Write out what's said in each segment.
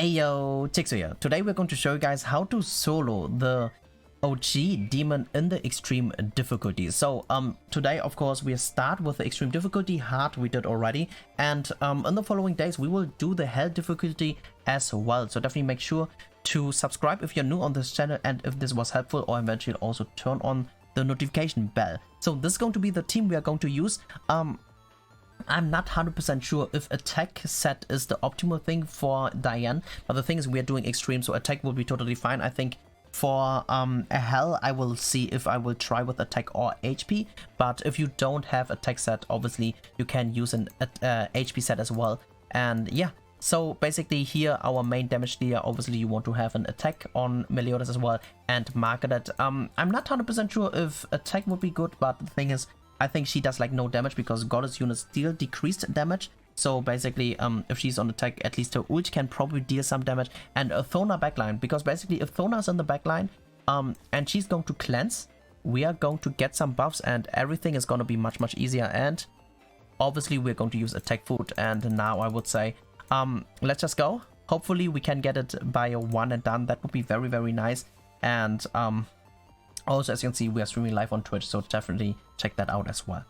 Ayo, Chiksua here. Today we're going to show you guys how to solo the OG demon in the extreme difficulty. So today of course we start with the extreme difficulty. Hard we did already, and in the following days we will do the hell difficulty as well. So definitely make sure to subscribe if you're new on this channel, and if this was helpful, or eventually also turn on the notification bell. So this is going to be the team we are going to use. I'm not 100% sure if attack set is the optimal thing for Diane, but the thing is we are doing extreme, so attack will be totally fine. I think for a hell I will see if I will try with attack or HP, but if you don't have attack set, obviously you can use an HP set as well. And yeah, so basically here our main damage dealer, obviously you want to have an attack on Meliodas as well and Margaret. I'm not 100% sure if attack would be good, but the thing is I think she does like no damage because goddess units deal decreased damage. So basically if she's on attack, at least her ult can probably deal some damage. And a Thona backline, because basically if Thona's in the backline and she's going to cleanse, we are going to get some buffs and everything is going to be much easier. And obviously we're going to use attack food, and now I would say let's just go. Hopefully we can get it by a one and done. That would be very nice. And also, as you can see, we are streaming live on Twitch, so definitely check that out as well.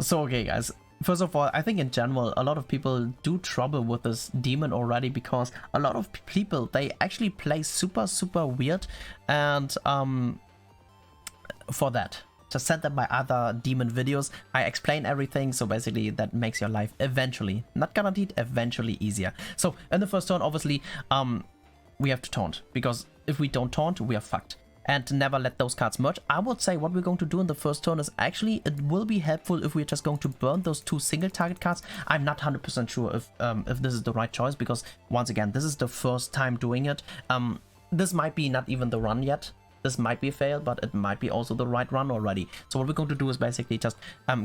So okay guys, first of all, I think in general a lot of people do trouble with this demon already, because a lot of people, they actually play super weird. And for that, just send them my other demon videos. I explain everything, so basically that makes your life eventually, not guaranteed, eventually easier. So in the first turn, obviously we have to taunt, because if we don't taunt, we are fucked. And never let those cards merge. I would say what we're going to do in the first turn is actually, it will be helpful if we're just going to burn those two single target cards. I'm not 100% sure if this is the right choice, because once again, this is the first time doing it. This might be not even the run yet. This might be a fail, but it might be also the right run already. So what we're going to do is basically just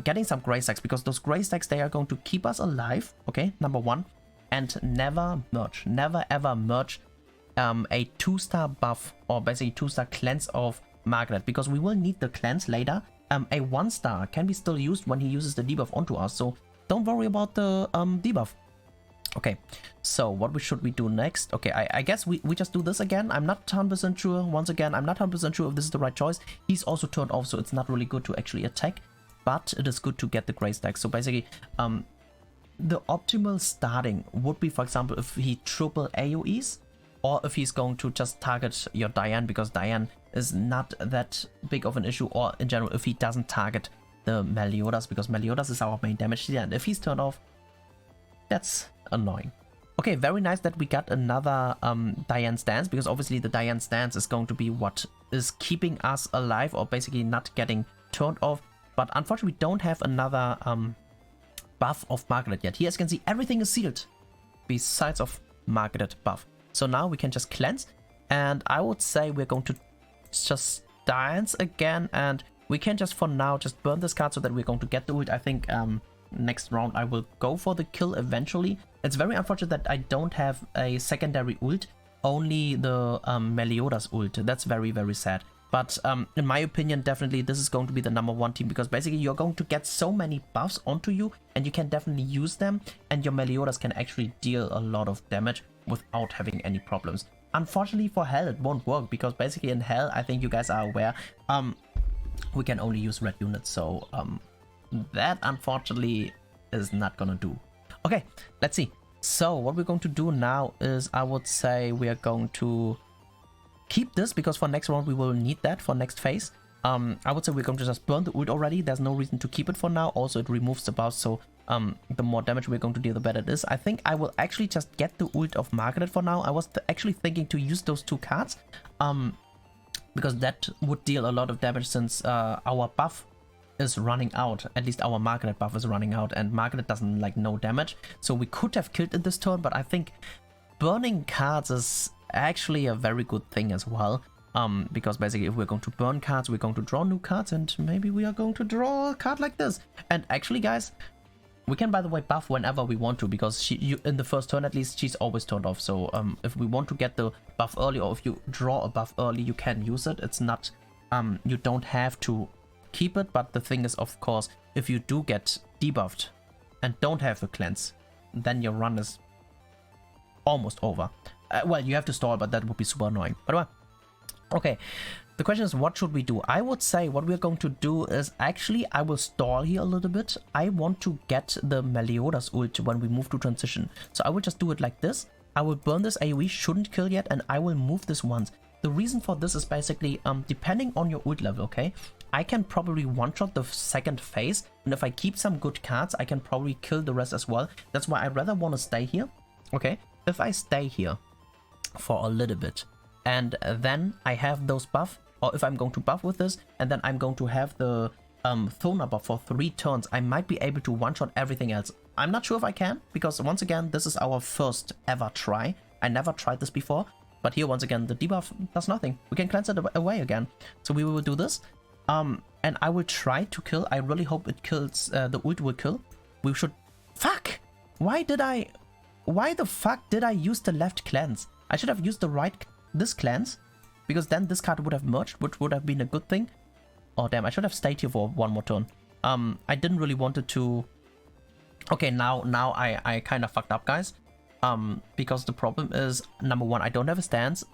getting some gray stacks, because those gray stacks, they are going to keep us alive, okay, number one. And never merge, never ever merge a 2-star buff, or basically 2-star cleanse of Margaret, because we will need the cleanse later. A 1-star can be still used when he uses the debuff onto us, so don't worry about the debuff. Okay, so what should we do next? Okay, I guess we just do this again. I'm not 100% sure. Once again, I'm not 100% sure if this is the right choice. He's also turned off, so it's not really good to actually attack, but it is good to get the gray stack. So basically the optimal starting would be, for example, if he triple AoEs, or if he's going to just target your Diane, because Diane is not that big of an issue, or in general if he doesn't target the Meliodas, because Meliodas is our main damage dealer, and if he's turned off, that's annoying. Okay, very nice that we got another Diane stance, because obviously the Diane stance is going to be what is keeping us alive, or basically not getting turned off. But unfortunately we don't have another buff of Margaret yet. Here, as you can see, everything is sealed besides of Margaret buff. So now we can just cleanse, and I would say we're going to just dance again, and we can just for now just burn this card so that we're going to get the ult. I think next round I will go for the kill eventually. It's very unfortunate that I don't have a secondary ult, only the Meliodas ult. That's very sad. But in my opinion, definitely this is going to be the #1 team, because basically you're going to get so many buffs onto you, and you can definitely use them, and your Meliodas can actually deal a lot of damage without having any problems. Unfortunately for hell it won't work, because basically in hell, I think you guys are aware, we can only use red units, so that unfortunately is not gonna do. Okay, let's see. So what we're going to do now is, I would say we are going to keep this, because for next round we will need that for next phase. I would say we're going to just burn the ult already. There's no reason to keep it for now. Also it removes the buff, so the more damage we're going to deal, the better it is. I think I will actually just get the ult of Margaret for now. I was actually thinking to use those two cards, because that would deal a lot of damage, since our buff is running out. At least our Margaret buff is running out, and Margaret doesn't like no damage. So we could have killed it this turn, but I think burning cards is actually a very good thing as well. Because basically if we're going to burn cards, we're going to draw new cards, and maybe we are going to draw a card like this. And actually guys, we can, by the way, buff whenever we want to, because in the first turn at least, she's always turned off. So if we want to get the buff early, or if you draw a buff early, you can use it. It's not, you don't have to keep it, but the thing is, of course, if you do get debuffed and don't have a cleanse, then your run is almost over. Well, you have to stall, but that would be super annoying. But well, okay. The question is, what should we do? I would say what we're going to do is actually, I will stall here a little bit. I want to get the Meliodas ult when we move to transition. So I will just do it like this. I will burn this AoE, shouldn't kill yet, and I will move this once. The reason for this is basically, depending on your ult level, okay? I can probably one-shot the second phase, and if I keep some good cards, I can probably kill the rest as well. That's why I rather want to stay here, okay? If I stay here for a little bit, and then I have those buff, or if I'm going to buff with this, and then I'm going to have the Thona buff for 3 turns, I might be able to one-shot everything else. I'm not sure if I can, because once again, this is our first ever try. I never tried this before, but here once again, the debuff does nothing. We can cleanse it away again. So we will do this, and I will try to kill. I really hope it kills, the ult will kill. We should... Fuck! Why the fuck did I use the left cleanse? I should have used the right, this cleanse, because then this card would have merged, which would have been a good thing. Oh damn, I should have stayed here for one more turn. I didn't really want it to... Okay, now I kind of fucked up, guys. Because the problem is, number one, I don't have a stance.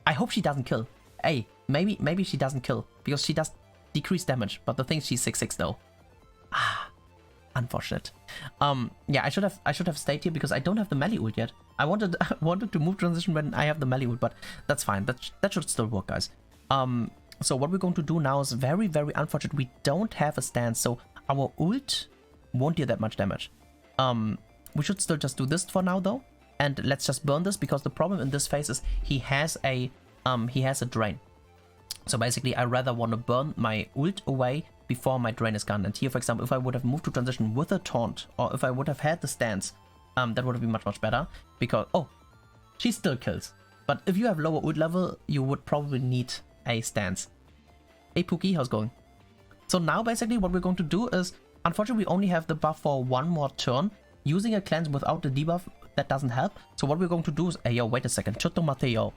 I hope she doesn't kill. Hey, maybe she doesn't kill, because she does decrease damage, but the thing is she's 6/6 though. Ah, unfortunate. Yeah, I should have stayed here because I don't have the melee ult yet. I wanted to move transition when I have the melee ult, but that's fine. That should still work, guys. So what we're going to do now is very, very unfortunate. We don't have a stance, so our ult won't deal that much damage. We should still just do this for now though, and let's just burn this, because the problem in this phase is he has a drain. So basically, I rather want to burn my ult away before my drain is gone. And here, for example, if I would have moved to transition with a taunt, or if I would have had the stance, that would have been much better, because she still kills. But if you have lower ult level, you would probably need a stance. Hey Pookie, how's it going? So now basically what we're going to do is, unfortunately, we only have the buff for one more turn. Using a cleanse without the debuff, that doesn't help. So what we're going to do is, hey yo, wait a second, Chutto Mateo.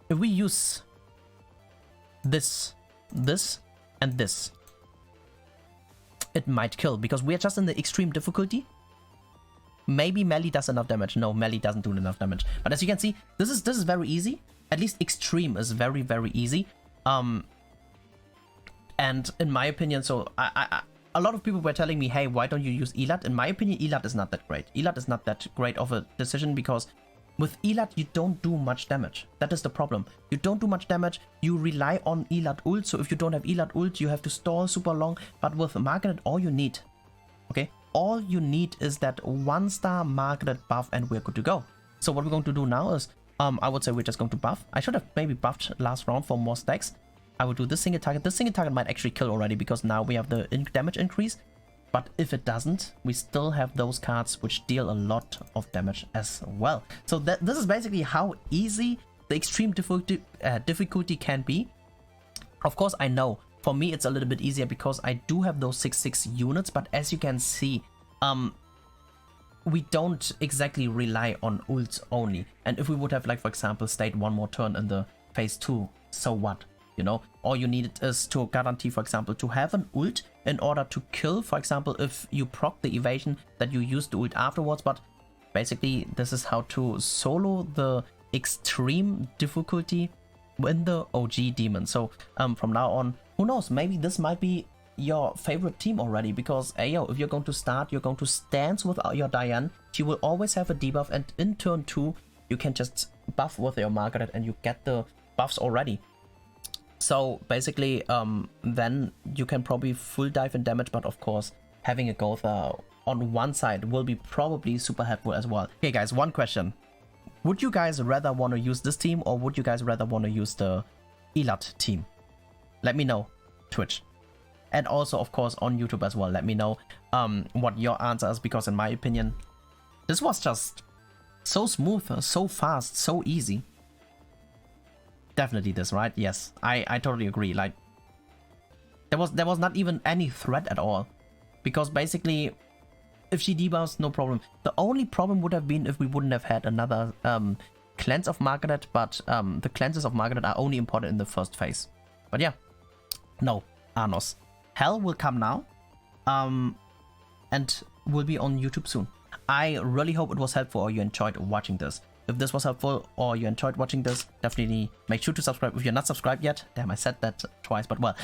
If we use this, and this, it might kill, because we are just in the extreme difficulty. Maybe melee does enough damage. No, melee doesn't do enough damage. But as you can see, this is very easy. At least extreme is very, very easy. And in my opinion, so a lot of people were telling me, hey, why don't you use Elat? In my opinion, Elat is not that great. Elat is not that great of a decision, because with Elat, you don't do much damage. That is the problem. You don't do much damage. You rely on Elat ult. So if you don't have Elat ult, you have to stall super long. But with Margaret, all you need, okay, all you need is that 1-star Margaret buff, and we're good to go. So what we're going to do now is, I would say we're just going to buff. I should have maybe buffed last round for more stacks. I will do this single target. This single target might actually kill already, because now we have the damage increase. But if it doesn't, we still have those cards which deal a lot of damage as well. So this is basically how easy the extreme difficulty can be. Of course, I know for me it's a little bit easier because I do have those 6/6 units. But as you can see, we don't exactly rely on ults only. And if we would have, like, for example, stayed one more turn in the phase 2, so what? You know, all you need is to guarantee, for example, to have an ult in order to kill, for example, if you proc the evasion, that you use the ult afterwards. But basically, this is how to solo the extreme difficulty in the OG demon. So from now on, who knows, maybe this might be your favorite team already, because yo, if you're going to start, you're going to stance with your Diane, she will always have a debuff, and in turn 2, you can just buff with your Margaret and you get the buffs already. So basically, then you can probably full dive in damage, but of course, having a Gotha on one side will be probably super helpful as well. Okay guys, one question. Would you guys rather want to use this team, or would you guys rather want to use the Elat team? Let me know, Twitch. And also, of course, on YouTube as well, let me know what your answer is, because in my opinion, this was just so smooth, so fast, so easy. Definitely this, right? Yes, I totally agree. Like, there was not even any threat at all, because basically, if she debuffs, no problem. The only problem would have been if we wouldn't have had another cleanse of Margaret, but the cleanses of Margaret are only important in the first phase. But yeah, no, Arnos. Hell will come now, and will be on YouTube soon. I really hope it was helpful or you enjoyed watching this. if this was helpful or you enjoyed watching this, definitely make sure to subscribe if you're not subscribed yet. Damn, I said that twice, but well.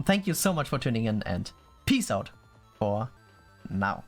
Thank you so much for tuning in, and peace out for now.